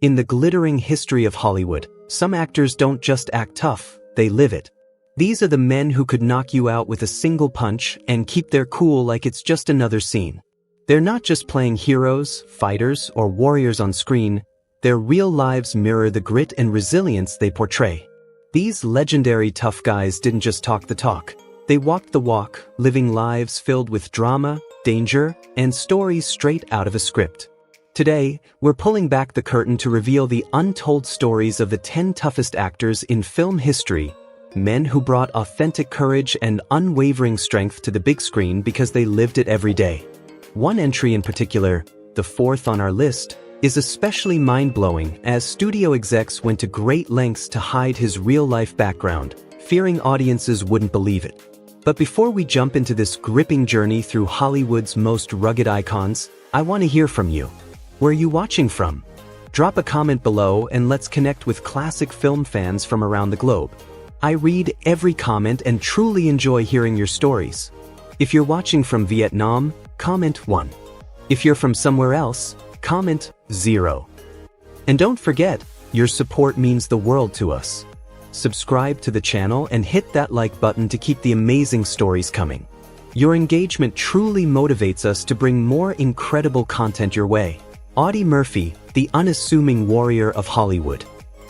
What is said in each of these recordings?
In the glittering history of Hollywood, some actors don't just act tough, they live it. These are the men who could knock you out with a single punch and keep their cool like it's just another scene. They're not just playing heroes, fighters, or warriors on screen, their real lives mirror the grit and resilience they portray. These legendary tough guys didn't just talk the talk. They walked the walk, living lives filled with drama, danger, and stories straight out of a script. Today, we're pulling back the curtain to reveal the untold stories of the 10 toughest actors in film history, men who brought authentic courage and unwavering strength to the big screen because they lived it every day. One entry in particular, the fourth on our list, is especially mind-blowing as studio execs went to great lengths to hide his real-life background, fearing audiences wouldn't believe it. But before we jump into this gripping journey through Hollywood's most rugged icons, I want to hear from you. Where are you watching from? Drop a comment below and let's connect with classic film fans from around the globe. I read every comment and truly enjoy hearing your stories. If you're watching from Vietnam, comment 1. If you're from somewhere else, comment 0. And don't forget, your support means the world to us. Subscribe to the channel and hit that like button to keep the amazing stories coming. Your engagement truly motivates us to bring more incredible content your way. Audie Murphy, the unassuming warrior of Hollywood.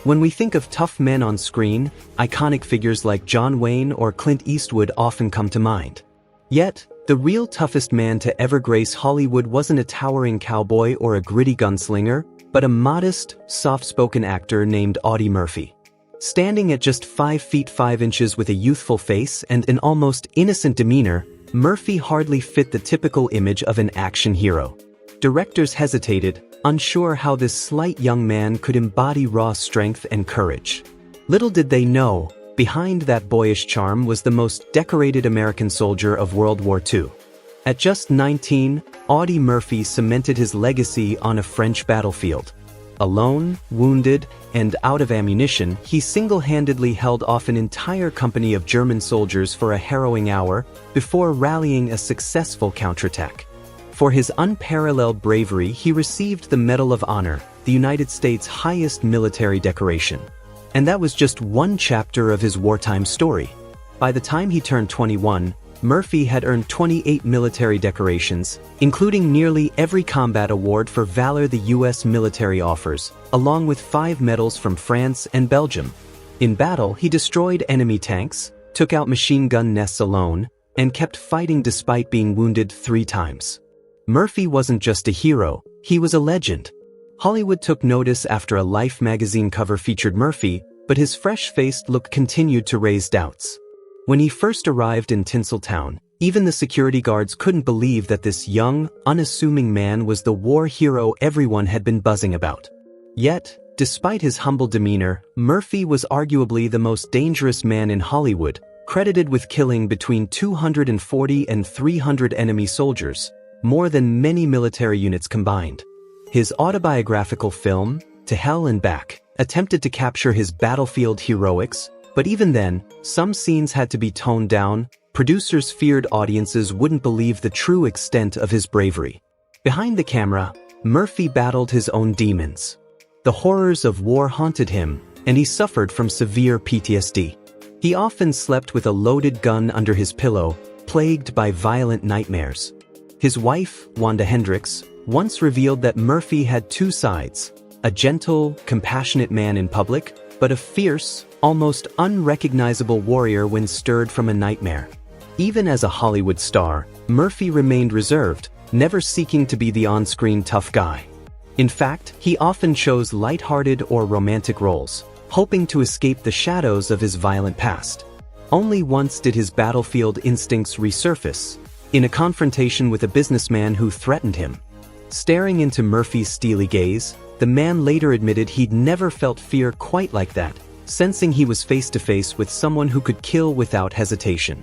When we think of tough men on screen, iconic figures like John Wayne or Clint Eastwood often come to mind. Yet, the real toughest man to ever grace Hollywood wasn't a towering cowboy or a gritty gunslinger, but a modest, soft-spoken actor named Audie Murphy. Standing at just 5 feet 5 inches with a youthful face and an almost innocent demeanor, Murphy hardly fit the typical image of an action hero. Directors hesitated, unsure how this slight young man could embody raw strength and courage. Little did they know, behind that boyish charm was the most decorated American soldier of World War II. At just 19, Audie Murphy cemented his legacy on a French battlefield. Alone, wounded, and out of ammunition, he single-handedly held off an entire company of German soldiers for a harrowing hour before rallying a successful counterattack. For his unparalleled bravery, he received the Medal of Honor, the United States' highest military decoration. And that was just one chapter of his wartime story. By the time he turned 21, Murphy had earned 28 military decorations, including nearly every combat award for valor the U.S. military offers, along with 5 medals from France and Belgium. In battle, he destroyed enemy tanks, took out machine gun nests alone, and kept fighting despite being wounded 3 times. Murphy wasn't just a hero, he was a legend. Hollywood took notice after a Life magazine cover featured Murphy, but his fresh-faced look continued to raise doubts. When he first arrived in Tinseltown, even the security guards couldn't believe that this young, unassuming man was the war hero everyone had been buzzing about. Yet, despite his humble demeanor, Murphy was arguably the most dangerous man in Hollywood, credited with killing between 240 and 300 enemy soldiers, more than many military units combined. His autobiographical film, To Hell and Back, attempted to capture his battlefield heroics, but even then, some scenes had to be toned down. Producers feared audiences wouldn't believe the true extent of his bravery. Behind the camera, Murphy battled his own demons. The horrors of war haunted him, and he suffered from severe PTSD. He often slept with a loaded gun under his pillow, plagued by violent nightmares. His wife, Wanda Hendricks, once revealed that Murphy had 2 sides, a gentle, compassionate man in public, but a fierce, almost unrecognizable warrior when stirred from a nightmare. Even as a Hollywood star, Murphy remained reserved, never seeking to be the on-screen tough guy. In fact, he often chose light-hearted or romantic roles, hoping to escape the shadows of his violent past. Only once did his battlefield instincts resurface, in a confrontation with a businessman who threatened him. Staring into Murphy's steely gaze, the man later admitted he'd never felt fear quite like that, sensing he was face-to-face with someone who could kill without hesitation.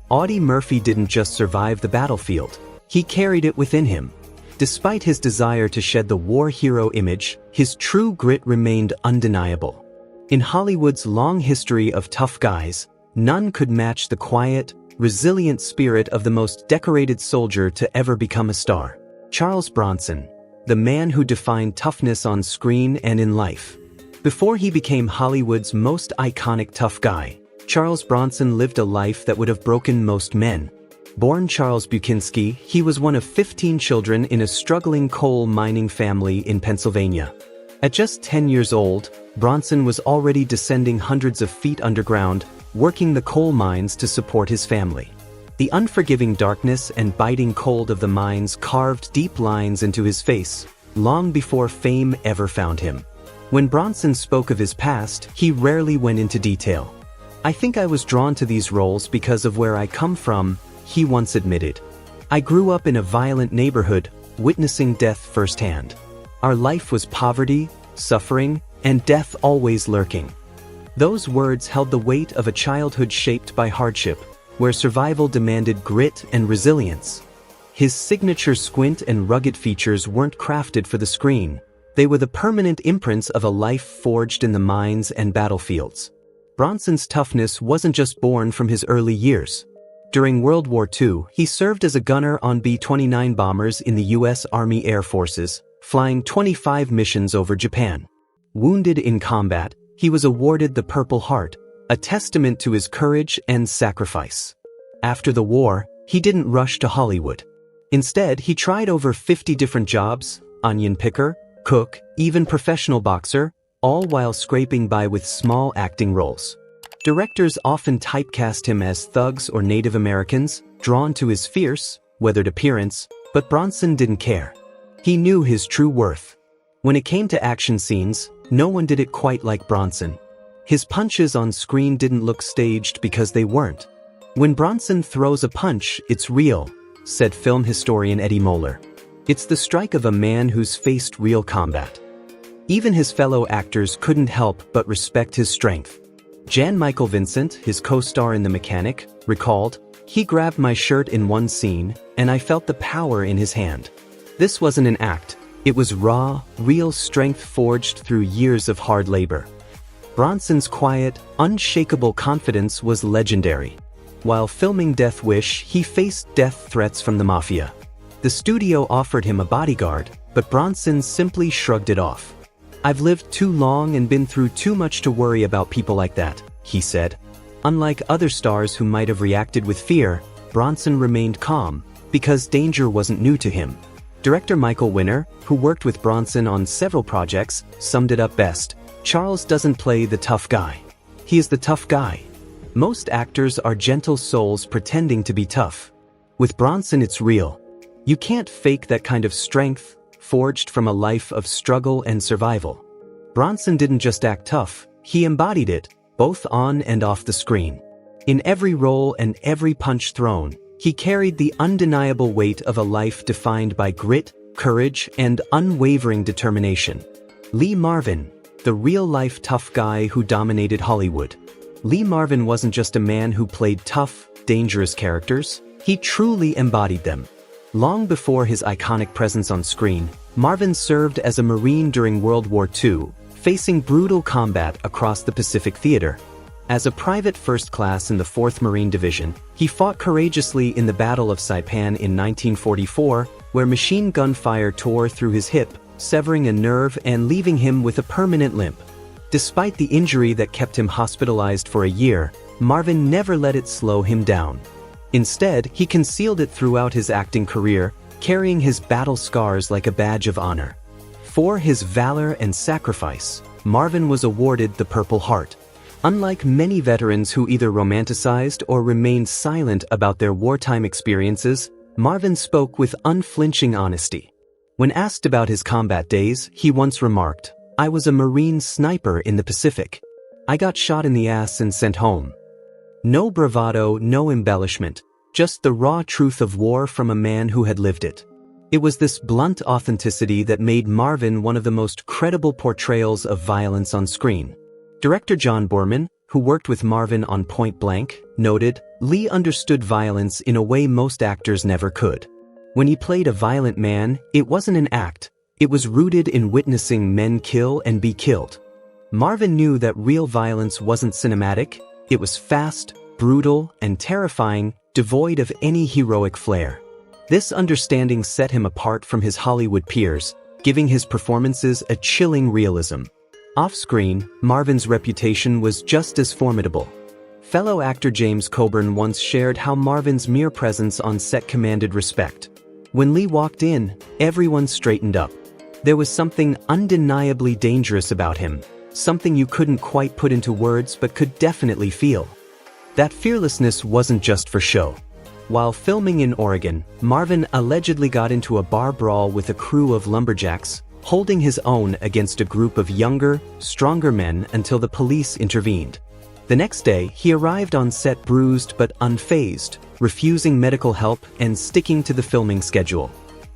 Audie Murphy didn't just survive the battlefield, he carried it within him. Despite his desire to shed the war hero image, his true grit remained undeniable. In Hollywood's long history of tough guys, none could match the quiet, resilient spirit of the most decorated soldier to ever become a star. Charles Bronson, the man who defined toughness on screen and in life. Before he became Hollywood's most iconic tough guy, Charles Bronson lived a life that would have broken most men. Born Charles Bukinski, he was one of 15 children in a struggling coal mining family in Pennsylvania. At just 10 years old, Bronson was already descending hundreds of feet underground, working the coal mines to support his family. The unforgiving darkness and biting cold of the mines carved deep lines into his face, long before fame ever found him. When Bronson spoke of his past, he rarely went into detail. "I think I was drawn to these roles because of where I come from," he once admitted. "I grew up in a violent neighborhood, witnessing death firsthand. Our life was poverty, suffering, and death always lurking." Those words held the weight of a childhood shaped by hardship, where survival demanded grit and resilience. His signature squint and rugged features weren't crafted for the screen. They were the permanent imprints of a life forged in the mines and battlefields. Bronson's toughness wasn't just born from his early years. During World War II, he served as a gunner on B-29 bombers in the U.S. Army Air Forces, flying 25 missions over Japan. Wounded in combat, he was awarded the Purple Heart, a testament to his courage and sacrifice. After the war, he didn't rush to Hollywood. Instead, he tried over 50 different jobs: onion picker, cook, even professional boxer, all while scraping by with small acting roles. Directors often typecast him as thugs or Native Americans, drawn to his fierce, weathered appearance, but Bronson didn't care. He knew his true worth. When it came to action scenes, no one did it quite like Bronson. His punches on screen didn't look staged because they weren't. "When Bronson throws a punch, it's real," said film historian Eddie Moeller. "It's the strike of a man who's faced real combat." Even his fellow actors couldn't help but respect his strength. Jan Michael Vincent, his co-star in The Mechanic, recalled, "He grabbed my shirt in one scene, and I felt the power in his hand. This wasn't an act. It was raw, real strength forged through years of hard labor." Bronson's quiet, unshakable confidence was legendary. While filming Death Wish, he faced death threats from the mafia. The studio offered him a bodyguard, but Bronson simply shrugged it off. "I've lived too long and been through too much to worry about people like that," he said. Unlike other stars who might have reacted with fear, Bronson remained calm, because danger wasn't new to him. Director Michael Winner, who worked with Bronson on several projects, summed it up best: "Charles doesn't play the tough guy. He is the tough guy." Most actors are gentle souls pretending to be tough. With Bronson, it's real. You can't fake that kind of strength, forged from a life of struggle and survival. Bronson didn't just act tough, he embodied it, both on and off the screen. In every role and every punch thrown, he carried the undeniable weight of a life defined by grit, courage, and unwavering determination. Lee Marvin, the real-life tough guy who dominated Hollywood. Lee Marvin wasn't just a man who played tough, dangerous characters, he truly embodied them. Long before his iconic presence on screen, Marvin served as a Marine during World War II, facing brutal combat across the Pacific Theater. As a private first class in the 4th Marine Division, he fought courageously in the Battle of Saipan in 1944, where machine gun fire tore through his hip, severing a nerve and leaving him with a permanent limp. Despite the injury that kept him hospitalized for a year, Marvin never let it slow him down. Instead, he concealed it throughout his acting career, carrying his battle scars like a badge of honor. For his valor and sacrifice, Marvin was awarded the Purple Heart. Unlike many veterans who either romanticized or remained silent about their wartime experiences, Marvin spoke with unflinching honesty. When asked about his combat days, he once remarked, "I was a Marine sniper in the Pacific. I got shot in the ass and sent home." No bravado, no embellishment, just the raw truth of war from a man who had lived it. It was this blunt authenticity that made Marvin one of the most credible portrayals of violence on screen. Director John Boorman, who worked with Marvin on Point Blank, noted, "Lee understood violence in a way most actors never could. When he played a violent man, it wasn't an act. It was rooted in witnessing men kill and be killed." Marvin knew that real violence wasn't cinematic, it was fast, brutal, and terrifying, devoid of any heroic flair. This understanding set him apart from his Hollywood peers, giving his performances a chilling realism. Off-screen, Marvin's reputation was just as formidable. Fellow actor James Coburn once shared how Marvin's mere presence on set commanded respect. When Lee walked in, everyone straightened up. There was something undeniably dangerous about him, something you couldn't quite put into words but could definitely feel. That fearlessness wasn't just for show. While filming in Oregon, Marvin allegedly got into a bar brawl with a crew of lumberjacks, holding his own against a group of younger, stronger men until the police intervened. The next day, he arrived on set bruised but unfazed, refusing medical help and sticking to the filming schedule.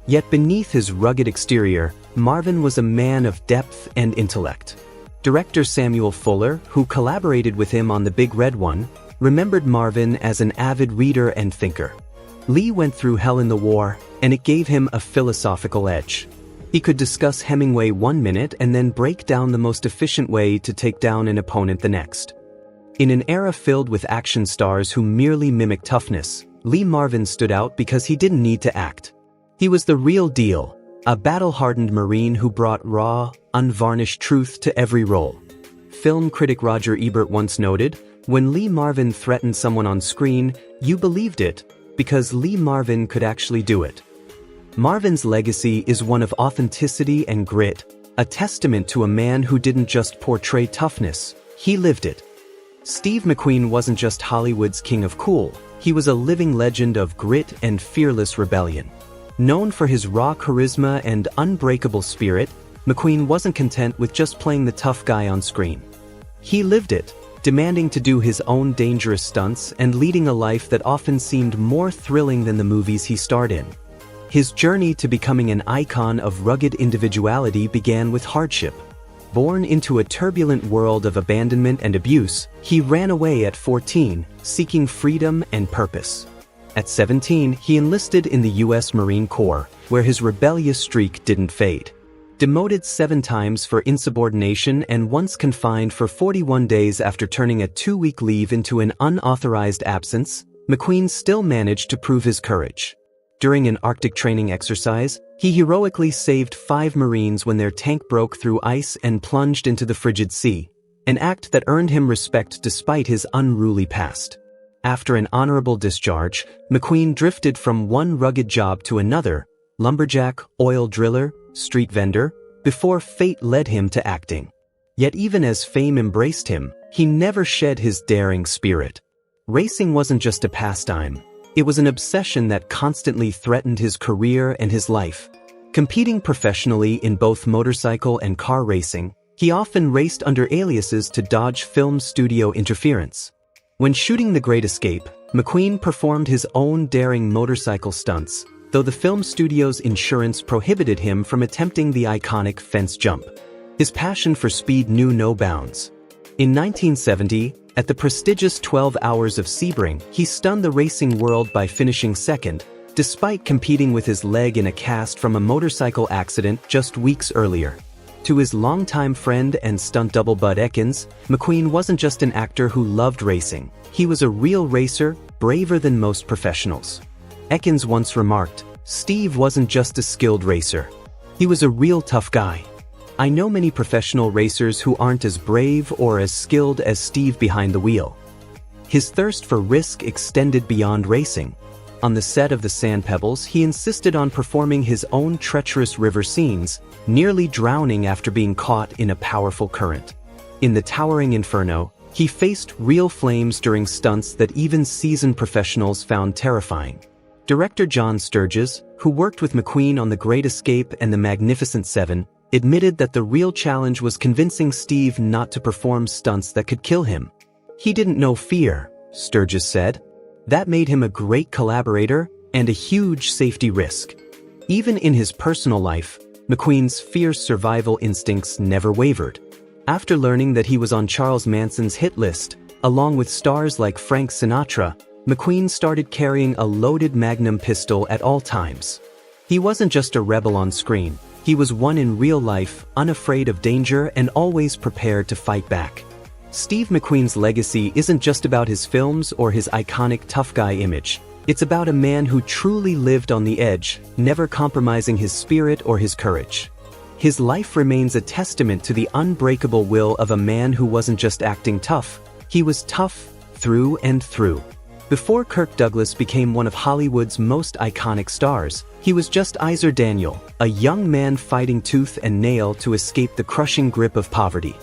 Yet beneath his rugged exterior, Marvin was a man of depth and intellect. Director Samuel Fuller, who collaborated with him on The Big Red One, remembered Marvin as an avid reader and thinker. Lee went through hell in the war, and it gave him a philosophical edge. He could discuss Hemingway one minute and then break down the most efficient way to take down an opponent the next. In an era filled with action stars who merely mimic toughness, Lee Marvin stood out because he didn't need to act. He was the real deal, a battle-hardened Marine who brought raw, unvarnished truth to every role. Film critic Roger Ebert once noted, "When Lee Marvin threatened someone on screen, you believed it, because Lee Marvin could actually do it." Marvin's legacy is one of authenticity and grit, a testament to a man who didn't just portray toughness, he lived it. Steve McQueen wasn't just Hollywood's king of cool, he was a living legend of grit and fearless rebellion. Known for his raw charisma and unbreakable spirit, McQueen wasn't content with just playing the tough guy on screen. He lived it, demanding to do his own dangerous stunts and leading a life that often seemed more thrilling than the movies he starred in. His journey to becoming an icon of rugged individuality began with hardship. Born into a turbulent world of abandonment and abuse, he ran away at 14, seeking freedom and purpose. At 17, he enlisted in the U.S. Marine Corps, where his rebellious streak didn't fade. Demoted 7 times for insubordination and once confined for 41 days after turning a 2-week leave into an unauthorized absence, McQueen still managed to prove his courage. During an Arctic training exercise, he heroically saved 5 Marines when their tank broke through ice and plunged into the frigid sea, an act that earned him respect despite his unruly past. After an honorable discharge, McQueen drifted from one rugged job to another, lumberjack, oil driller, street vendor, before fate led him to acting. Yet even as fame embraced him, he never shed his daring spirit. Racing wasn't just a pastime. It was an obsession that constantly threatened his career and his life. Competing professionally in both motorcycle and car racing, he often raced under aliases to dodge film studio interference. When shooting The Great Escape, McQueen performed his own daring motorcycle stunts, though the film studio's insurance prohibited him from attempting the iconic fence jump. His passion for speed knew no bounds. In 1970, at the prestigious 12 Hours of Sebring, he stunned the racing world by finishing second, despite competing with his leg in a cast from a motorcycle accident just weeks earlier. To his longtime friend and stunt double Bud Ekins, McQueen wasn't just an actor who loved racing. He was a real racer, braver than most professionals. Ekins once remarked, "Steve wasn't just a skilled racer. He was a real tough guy. I know many professional racers who aren't as brave or as skilled as Steve behind the wheel." His thirst for risk extended beyond racing. On the set of The Sand Pebbles, he insisted on performing his own treacherous river scenes, nearly drowning after being caught in a powerful current. In The Towering Inferno, he faced real flames during stunts that even seasoned professionals found terrifying. Director John Sturges, who worked with McQueen on The Great Escape and The Magnificent Seven, admitted that the real challenge was convincing Steve not to perform stunts that could kill him. "He didn't know fear," Sturges said. "That made him a great collaborator and a huge safety risk." Even in his personal life, McQueen's fierce survival instincts never wavered. After learning that he was on Charles Manson's hit list, along with stars like Frank Sinatra, McQueen started carrying a loaded Magnum pistol at all times. He wasn't just a rebel on screen. He was one in real life, unafraid of danger and always prepared to fight back. Steve McQueen's legacy isn't just about his films or his iconic tough guy image. It's about a man who truly lived on the edge, never compromising his spirit or his courage. his life remains a testament to the unbreakable will of a man who wasn't just acting tough, he was tough through and through. Before Kirk Douglas became one of Hollywood's most iconic stars, he was just Iser Daniel, a young man fighting tooth and nail to escape the crushing grip of poverty.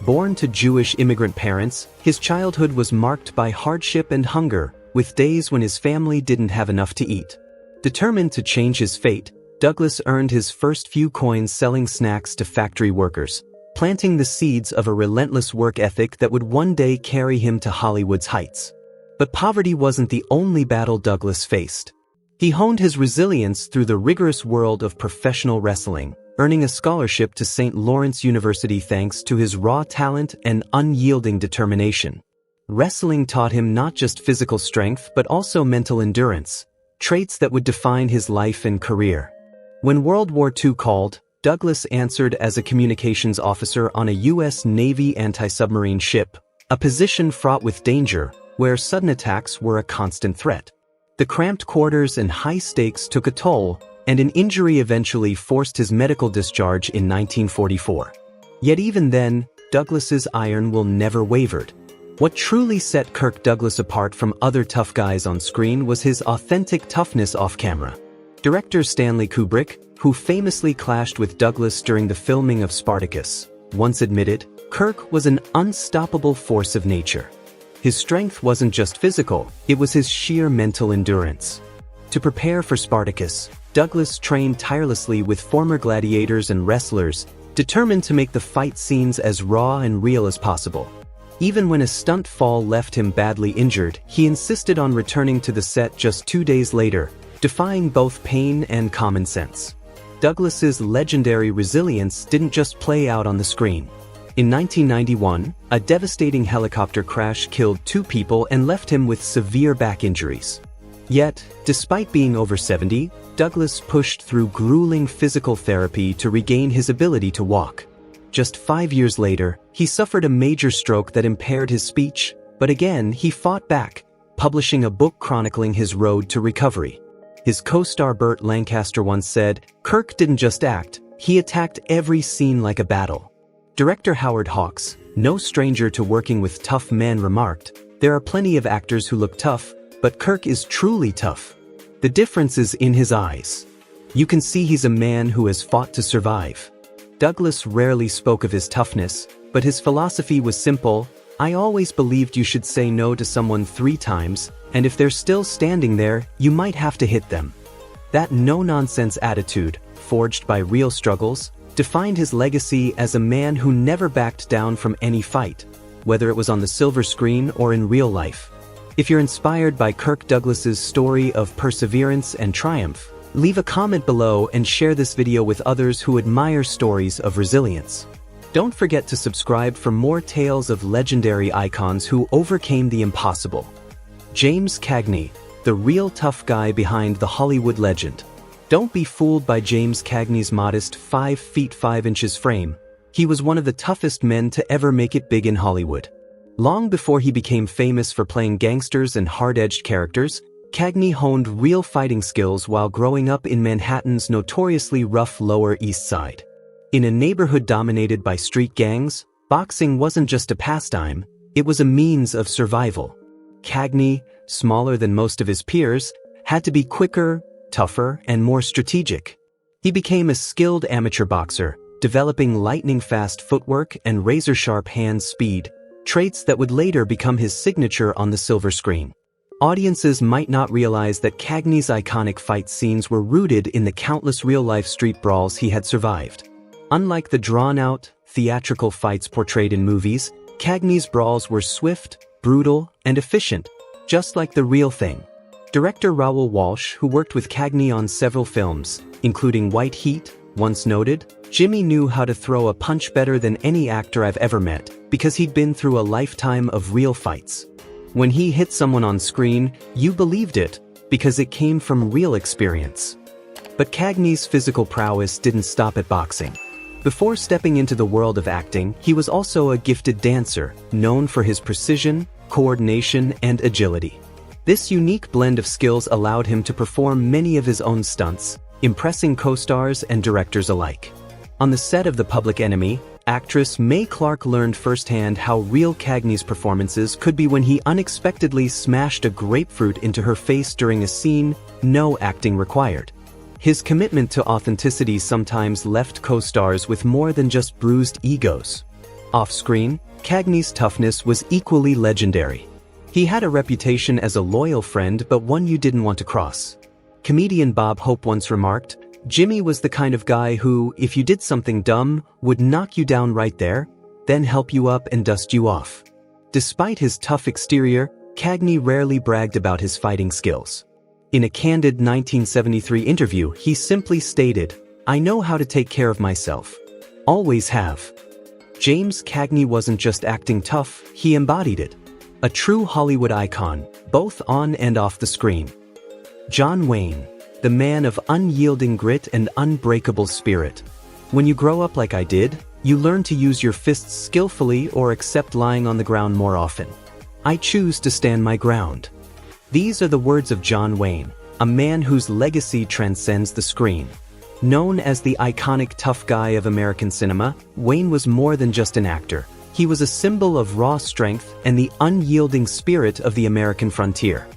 Born to Jewish immigrant parents, his childhood was marked by hardship and hunger, with days when his family didn't have enough to eat. Determined to change his fate, Douglas earned his first few coins selling snacks to factory workers, planting the seeds of a relentless work ethic that would one day carry him to Hollywood's heights. But poverty wasn't the only battle Douglas faced. He honed his resilience through the rigorous world of professional wrestling, earning a scholarship to St. Lawrence University thanks to his raw talent and unyielding determination. Wrestling taught him not just physical strength but also mental endurance, traits that would define his life and career. When World War II called, Douglas answered as a communications officer on a U.S. Navy anti-submarine ship, a position fraught with danger, where sudden attacks were a constant threat. The cramped quarters and high stakes took a toll, and an injury eventually forced his medical discharge in 1944. Yet even then, Douglas's iron will never wavered. What truly set Kirk Douglas apart from other tough guys on screen was his authentic toughness off-camera. Director Stanley Kubrick, who famously clashed with Douglas during the filming of Spartacus, once admitted, Kirk was an unstoppable force of nature. His strength wasn't just physical, it was his sheer mental endurance. To prepare for Spartacus, Douglas trained tirelessly with former gladiators and wrestlers, determined to make the fight scenes as raw and real as possible. Even when a stunt fall left him badly injured, he insisted on returning to the set just 2 days later, defying both pain and common sense. Douglas's legendary resilience didn't just play out on the screen. In 1991, a devastating helicopter crash killed 2 people and left him with severe back injuries. Yet, despite being over 70, Douglas pushed through grueling physical therapy to regain his ability to walk. Just 5 years later, he suffered a major stroke that impaired his speech, but again he fought back, publishing a book chronicling his road to recovery. His co-star Burt Lancaster once said, "Kirk didn't just act, he attacked every scene like a battle." Director Howard Hawks, no stranger to working with tough men, remarked, "There are plenty of actors who look tough, but Kirk is truly tough. The difference is in his eyes. You can see he's a man who has fought to survive." Douglas rarely spoke of his toughness, but his philosophy was simple: "I always believed you should say no to someone 3 times, and if they're still standing there, you might have to hit them." That no-nonsense attitude, forged by real struggles, defined his legacy as a man who never backed down from any fight, whether it was on the silver screen or in real life. If you're inspired by Kirk Douglas's story of perseverance and triumph, leave a comment below and share this video with others who admire stories of resilience. Don't forget to subscribe for more tales of legendary icons who overcame the impossible. James Cagney, the real tough guy behind the Hollywood legend. Don't be fooled by James Cagney's modest 5 feet 5 inches frame. He was one of the toughest men to ever make it big in Hollywood. Long before he became famous for playing gangsters and hard-edged characters, Cagney honed real fighting skills while growing up in Manhattan's notoriously rough Lower East Side. In a neighborhood dominated by street gangs, boxing wasn't just a pastime, it was a means of survival. Cagney, smaller than most of his peers, had to be quicker, tougher, and more strategic. He became a skilled amateur boxer, developing lightning-fast footwork and razor-sharp hand speed, traits that would later become his signature on the silver screen. Audiences might not realize that Cagney's iconic fight scenes were rooted in the countless real-life street brawls he had survived. Unlike the drawn-out, theatrical fights portrayed in movies, Cagney's brawls were swift, brutal, and efficient, just like the real thing. Director Raoul Walsh, who worked with Cagney on several films, including White Heat, once noted, "Jimmy knew how to throw a punch better than any actor I've ever met, because he'd been through a lifetime of real fights. When he hit someone on screen, you believed it, because it came from real experience." But Cagney's physical prowess didn't stop at boxing. Before stepping into the world of acting, he was also a gifted dancer, known for his precision, coordination, and agility. This unique blend of skills allowed him to perform many of his own stunts, impressing co-stars and directors alike. On the set of The Public Enemy, actress Mae Clarke learned firsthand how real Cagney's performances could be when he unexpectedly smashed a grapefruit into her face during a scene, no acting required. His commitment to authenticity sometimes left co-stars with more than just bruised egos. Off-screen, Cagney's toughness was equally legendary. He had a reputation as a loyal friend, but one you didn't want to cross. Comedian Bob Hope once remarked, "Jimmy was the kind of guy who, if you did something dumb, would knock you down right there, then help you up and dust you off." Despite his tough exterior, Cagney rarely bragged about his fighting skills. In a candid 1973 interview, he simply stated, "I know how to take care of myself. Always have." James Cagney wasn't just acting tough, he embodied it. A true Hollywood icon, both on and off the screen. John Wayne, the man of unyielding grit and unbreakable spirit. When you grow up like I did, you learn to use your fists skillfully or accept lying on the ground more often. I choose to stand my ground. These are the words of John Wayne, a man whose legacy transcends the screen. Known as the iconic tough guy of American cinema, Wayne was more than just an actor. He was a symbol of raw strength and the unyielding spirit of the American frontier.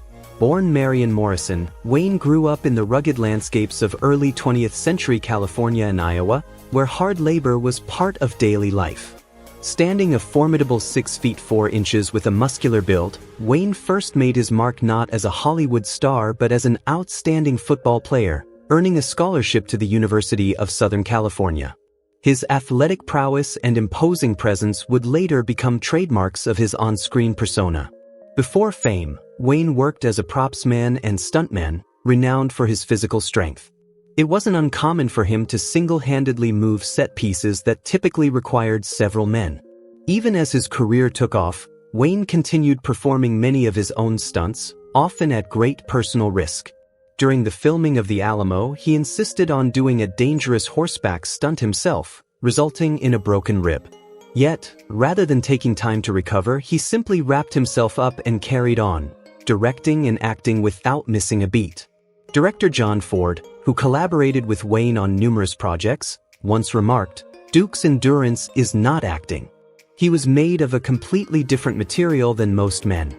Born Marion Morrison, Wayne grew up in the rugged landscapes of early 20th century California and Iowa, where hard labor was part of daily life. Standing a formidable 6 feet 4 inches with a muscular build, Wayne first made his mark not as a Hollywood star but as an outstanding football player, earning a scholarship to the University of Southern California. His athletic prowess and imposing presence would later become trademarks of his on-screen persona. Before fame, Wayne worked as a propsman and stuntman, renowned for his physical strength. It wasn't uncommon for him to single-handedly move set pieces that typically required several men. Even as his career took off, Wayne continued performing many of his own stunts, often at great personal risk. During the filming of The Alamo, he insisted on doing a dangerous horseback stunt himself, resulting in a broken rib. Yet, rather than taking time to recover, he simply wrapped himself up and carried on, directing and acting without missing a beat. Director John Ford, who collaborated with Wayne on numerous projects, once remarked, "Duke's endurance is not acting. He was made of a completely different material than most men."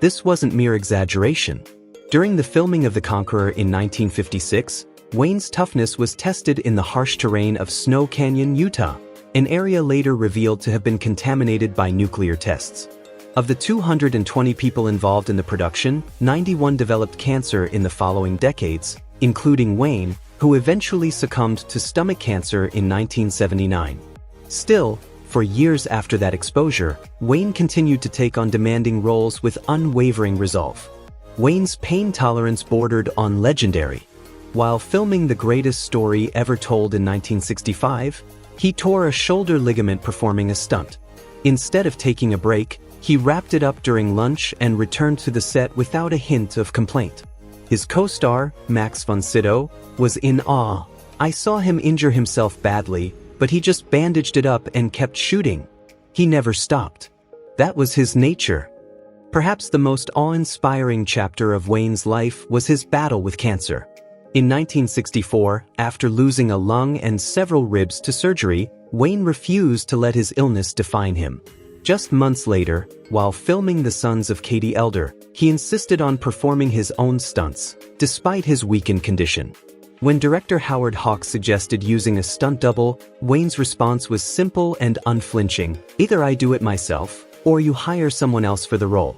This wasn't mere exaggeration. During the filming of The Conqueror in 1956, Wayne's toughness was tested in the harsh terrain of Snow Canyon, Utah, an area later revealed to have been contaminated by nuclear tests. Of the 220 people involved in the production, 91 developed cancer in the following decades, including Wayne, who eventually succumbed to stomach cancer in 1979. Still, for years after that exposure, Wayne continued to take on demanding roles with unwavering resolve. Wayne's pain tolerance bordered on legendary. While filming The Greatest Story Ever Told in 1965, he tore a shoulder ligament performing a stunt. Instead of taking a break, he wrapped it up during lunch and returned to the set without a hint of complaint. His co-star, Max von Sydow, was in awe. "I saw him injure himself badly, but he just bandaged it up and kept shooting. He never stopped. That was his nature." Perhaps the most awe-inspiring chapter of Wayne's life was his battle with cancer. In 1964, after losing a lung and several ribs to surgery, Wayne refused to let his illness define him. Just months later, while filming The Sons of Katie Elder, he insisted on performing his own stunts, despite his weakened condition. When director Howard Hawks suggested using a stunt double, Wayne's response was simple and unflinching: "Either I do it myself, or you hire someone else for the role."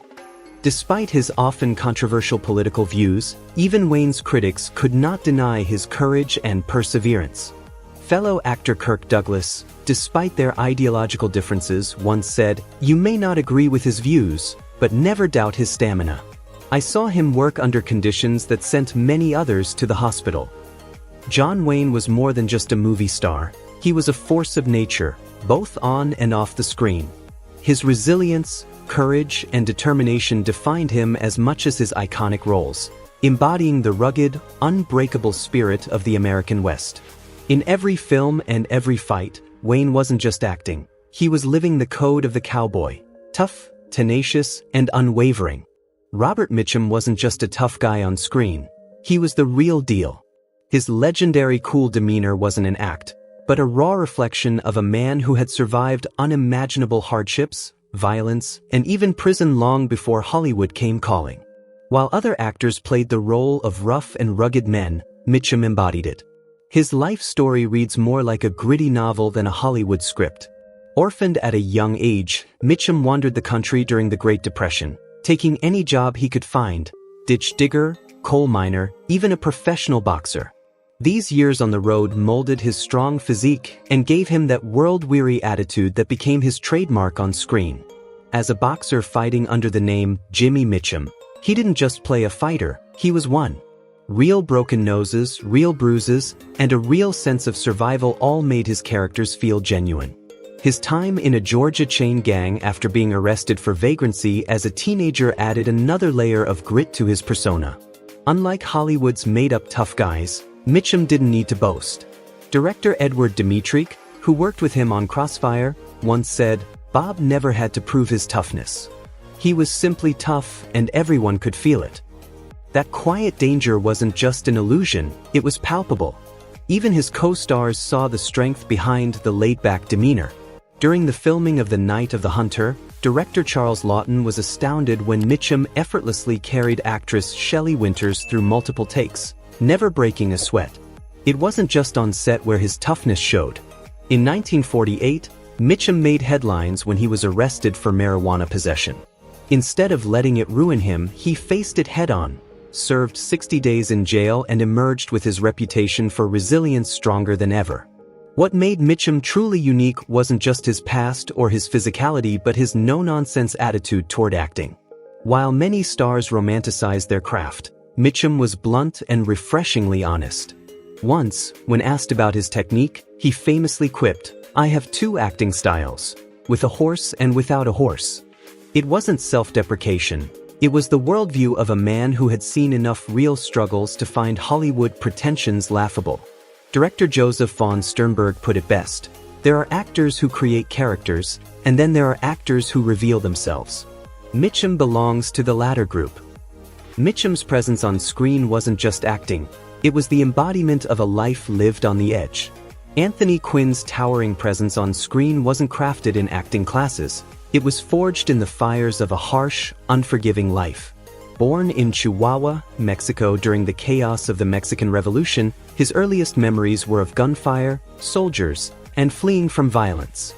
Despite his often controversial political views, even Wayne's critics could not deny his courage and perseverance. Fellow actor Kirk Douglas, despite their ideological differences, once said, "You may not agree with his views, but never doubt his stamina. I saw him work under conditions that sent many others to the hospital." John Wayne was more than just a movie star. He was a force of nature, both on and off the screen. His resilience, courage, and determination defined him as much as his iconic roles, embodying the rugged, unbreakable spirit of the American West. In every film and every fight, Wayne wasn't just acting. He was living the code of the cowboy: tough, tenacious, and unwavering. Robert Mitchum wasn't just a tough guy on screen. He was the real deal. His legendary cool demeanor wasn't an act. but a raw reflection of a man who had survived unimaginable hardships, violence, and even prison long before Hollywood came calling. While other actors played the role of rough and rugged men, Mitchum embodied it. His life story reads more like a gritty novel than a Hollywood script. Orphaned at a young age, Mitchum wandered the country during the Great Depression, taking any job he could find: ditch digger, coal miner, even a professional boxer. These years on the road molded his strong physique and gave him that world-weary attitude that became his trademark on screen. As a boxer fighting under the name Jimmy Mitchum, he didn't just play a fighter, he was one. Real broken noses, real bruises, and a real sense of survival all made his characters feel genuine. His time in a Georgia chain gang after being arrested for vagrancy as a teenager added another layer of grit to his persona. Unlike Hollywood's made-up tough guys, Mitchum didn't need to boast. Director Edward Dmytryk, who worked with him on Crossfire, once said, "Bob never had to prove his toughness. He was simply tough and everyone could feel it." That quiet danger wasn't just an illusion, it was palpable. Even his co-stars saw the strength behind the laid-back demeanor. During the filming of The Night of the Hunter, director Charles Lawton was astounded when Mitchum effortlessly carried actress Shelley Winters through multiple takes, never breaking a sweat. It wasn't just on set where his toughness showed. In 1948, Mitchum made headlines when he was arrested for marijuana possession. Instead of letting it ruin him, he faced it head-on, served 60 days in jail, and emerged with his reputation for resilience stronger than ever. What made Mitchum truly unique wasn't just his past or his physicality but his no-nonsense attitude toward acting. While many stars romanticized their craft, Mitchum was blunt and refreshingly honest. Once, when asked about his technique, he famously quipped, "I have two acting styles, with a horse and without a horse." It wasn't self-deprecation. It was the worldview of a man who had seen enough real struggles to find Hollywood pretensions laughable. Director Joseph von Sternberg put it best: "There are actors who create characters, and then there are actors who reveal themselves." Mitchum belongs to the latter group. Mitchum's presence on screen wasn't just acting, it was the embodiment of a life lived on the edge. Anthony Quinn's towering presence on screen wasn't crafted in acting classes, it was forged in the fires of a harsh, unforgiving life. Born in Chihuahua, Mexico during the chaos of the Mexican Revolution, his earliest memories were of gunfire, soldiers, and fleeing from violence.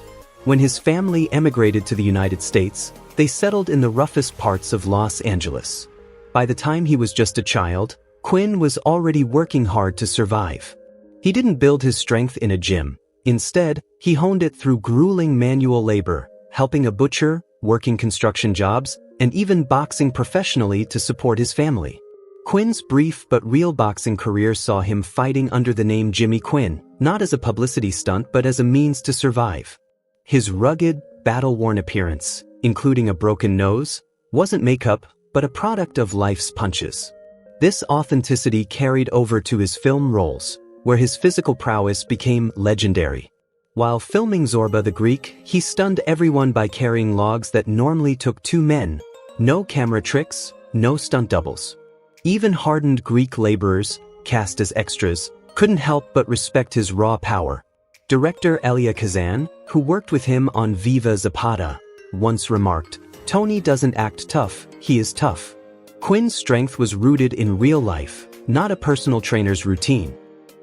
When his family emigrated to the United States, they settled in the roughest parts of Los Angeles. By the time he was just a child, Quinn was already working hard to survive. He didn't build his strength in a gym. Instead, he honed it through grueling manual labor, helping a butcher, working construction jobs, and even boxing professionally to support his family. Quinn's brief but real boxing career saw him fighting under the name Jimmy Quinn, not as a publicity stunt but as a means to survive. His rugged, battle-worn appearance, including a broken nose, wasn't makeup but a product of life's punches. This authenticity carried over to his film roles, where his physical prowess became legendary. While filming Zorba the Greek, he stunned everyone by carrying logs that normally took two men. No camera tricks, no stunt doubles. Even hardened Greek laborers, cast as extras, couldn't help but respect his raw power. Director Elia Kazan, who worked with him on Viva Zapata, once remarked, "Tony doesn't act tough, he is tough." Quinn's strength was rooted in real life, not a personal trainer's routine.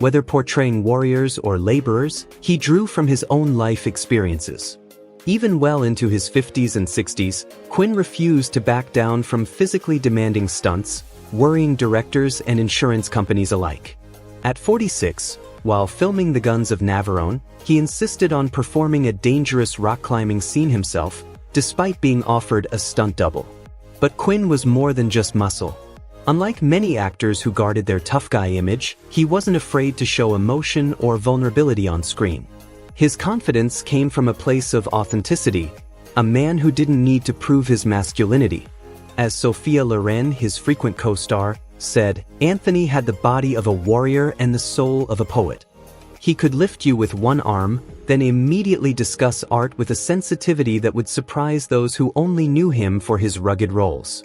Whether portraying warriors or laborers, he drew from his own life experiences. Even well into his 50s and 60s, Quinn refused to back down from physically demanding stunts, worrying directors and insurance companies alike. At 46, while filming The Guns of Navarone, he insisted on performing a dangerous rock climbing scene himself, despite being offered a stunt double. But Quinn was more than just muscle. Unlike many actors who guarded their tough guy image, he wasn't afraid to show emotion or vulnerability on screen. His confidence came from a place of authenticity, a man who didn't need to prove his masculinity. As Sophia Loren, his frequent co-star, said, "Anthony had the body of a warrior and the soul of a poet." He could lift you with one arm, then immediately discuss art with a sensitivity that would surprise those who only knew him for his rugged roles.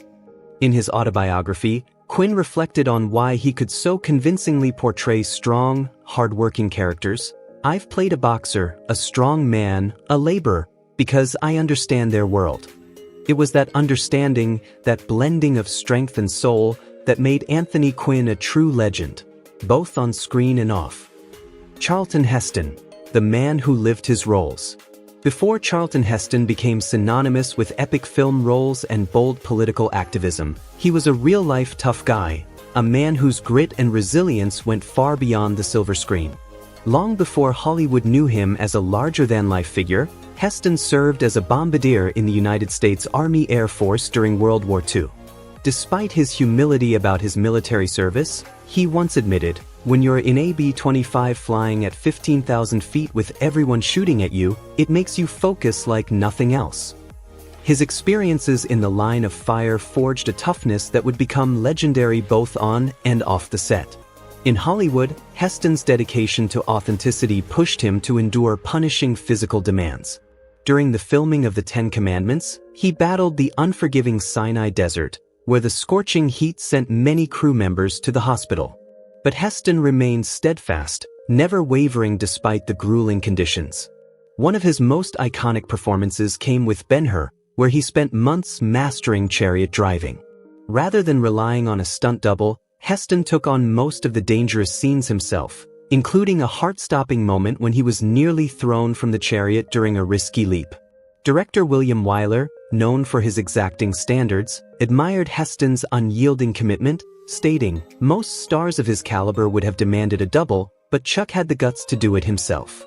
In his autobiography, Quinn reflected on why he could so convincingly portray strong, hard-working characters. I've played a boxer, a strong man, a laborer, because I understand their world. It was that understanding, that blending of strength and soul, that made Anthony Quinn a true legend, both on screen and off. Charlton Heston, the man who lived his roles. Before Charlton Heston became synonymous with epic film roles and bold political activism, he was a real-life tough guy, a man whose grit and resilience went far beyond the silver screen. Long before Hollywood knew him as a larger-than-life figure, Heston served as a bombardier in the United States Army Air Force during World War II. Despite his humility about his military service, he once admitted, "When you're in a B-25 flying at 15,000 feet with everyone shooting at you, it makes you focus like nothing else." His experiences in the line of fire forged a toughness that would become legendary both on and off the set. In Hollywood, Heston's dedication to authenticity pushed him to endure punishing physical demands. During the filming of the Ten Commandments, he battled the unforgiving Sinai Desert, where the scorching heat sent many crew members to the hospital. But Heston remained steadfast, never wavering despite the grueling conditions. One of his most iconic performances came with Ben-Hur, where he spent months mastering chariot driving. Rather than relying on a stunt double, Heston took on most of the dangerous scenes himself, including a heart-stopping moment when he was nearly thrown from the chariot during a risky leap. Director William Wyler, known for his exacting standards, admired Heston's unyielding commitment, stating, "Most stars of his caliber would have demanded a double, but Chuck had the guts to do it himself."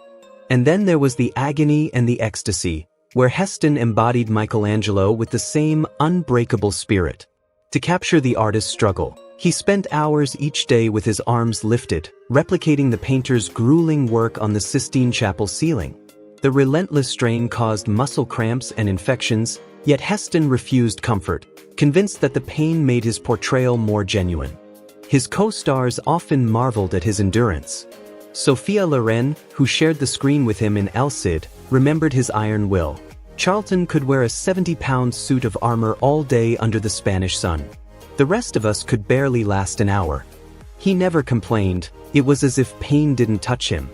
And then there was the agony and the ecstasy, where Heston embodied Michelangelo with the same unbreakable spirit. To capture the artist's struggle, he spent hours each day with his arms lifted, replicating the painter's grueling work on the Sistine Chapel ceiling. The relentless strain caused muscle cramps and infections, yet Heston refused comfort, convinced that the pain made his portrayal more genuine. His co-stars often marveled at his endurance. Sophia Loren, who shared the screen with him in El Cid, remembered his iron will. Charlton could wear a 70-pound suit of armor all day under the Spanish sun. The rest of us could barely last an hour. He never complained, it was as if pain didn't touch him.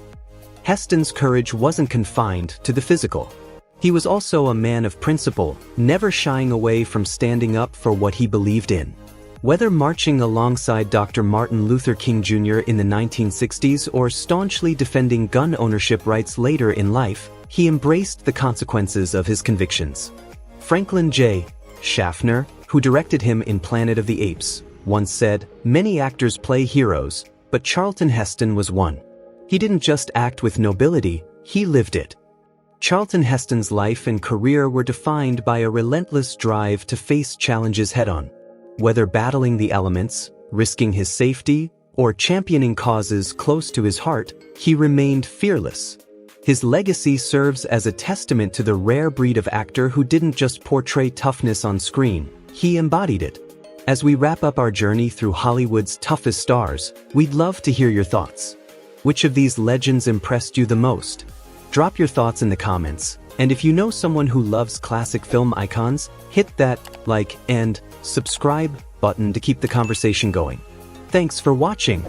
Heston's courage wasn't confined to the physical. He was also a man of principle, never shying away from standing up for what he believed in. Whether marching alongside Dr. Martin Luther King Jr. in the 1960s or staunchly defending gun ownership rights later in life, he embraced the consequences of his convictions. Franklin J. Schaffner, who directed him in Planet of the Apes, once said, "Many actors play heroes, but Charlton Heston was one. He didn't just act with nobility, he lived it." Charlton Heston's life and career were defined by a relentless drive to face challenges head-on. Whether battling the elements, risking his safety, or championing causes close to his heart, he remained fearless. His legacy serves as a testament to the rare breed of actor who didn't just portray toughness on screen, he embodied it. As we wrap up our journey through Hollywood's toughest stars, we'd love to hear your thoughts. Which of these legends impressed you the most? Drop your thoughts in the comments, and if you know someone who loves classic film icons, hit that like and subscribe button to keep the conversation going. Thanks for watching.